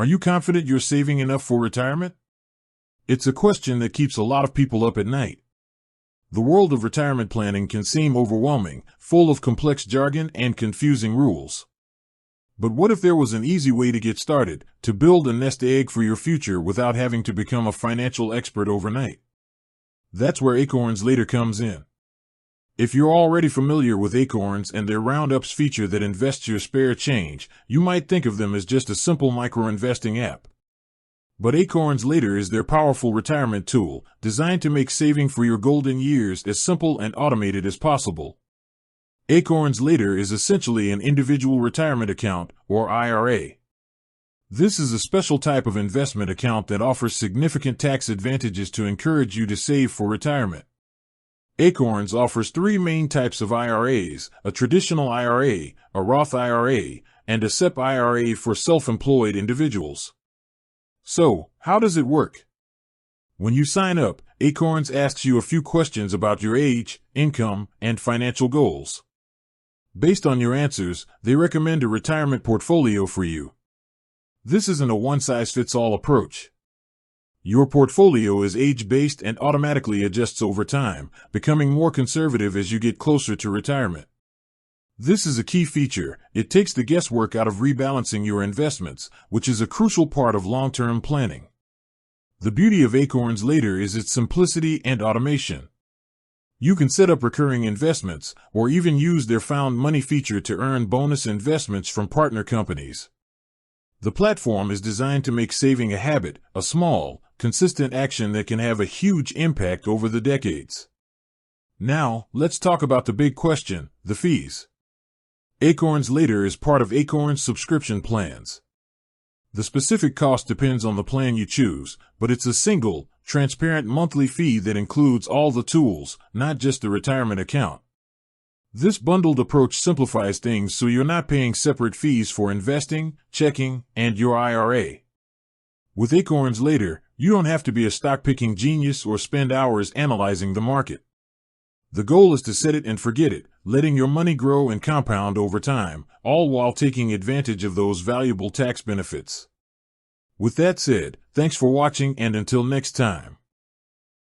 Are you confident you're saving enough for retirement? It's a question that keeps a lot of people up at night. The world of retirement planning can seem overwhelming, full of complex jargon and confusing rules. But what if there was an easy way to get started, to build a nest egg for your future without having to become a financial expert overnight? That's where Acorns Later comes in. If you're already familiar with Acorns and their roundups feature that invests your spare change, you might think of them as just a simple micro-investing app. But Acorns Later is their powerful retirement tool, designed to make saving for your golden years as simple and automated as possible. Acorns Later is essentially an individual retirement account, or IRA. This is a special type of investment account that offers significant tax advantages to encourage you to save for retirement. Acorns offers three main types of IRAs: a traditional IRA, a Roth IRA, and a SEP IRA for self-employed individuals. So, how does it work? When you sign up, Acorns asks you a few questions about your age, income, and financial goals. Based on your answers, they recommend a retirement portfolio for you. This isn't a one-size-fits-all approach. Your portfolio is age-based and automatically adjusts over time, becoming more conservative as you get closer to retirement. This is a key feature. It takes the guesswork out of rebalancing your investments, which is a crucial part of long-term planning. The beauty of Acorns Later is its simplicity and automation. You can set up recurring investments, or even use their found money feature to earn bonus investments from partner companies. The platform is designed to make saving a habit, a small, consistent action that can have a huge impact over the decades. Now, let's talk about the big question, the fees. Acorns Later is part of Acorns subscription plans. The specific cost depends on the plan you choose, but it's a single, transparent monthly fee that includes all the tools, not just the retirement account. This bundled approach simplifies things so you're not paying separate fees for investing, checking, and your IRA. With Acorns Later, you don't have to be a stock-picking genius or spend hours analyzing the market. The goal is to set it and forget it, letting your money grow and compound over time, all while taking advantage of those valuable tax benefits. With that said, thanks for watching, and until next time.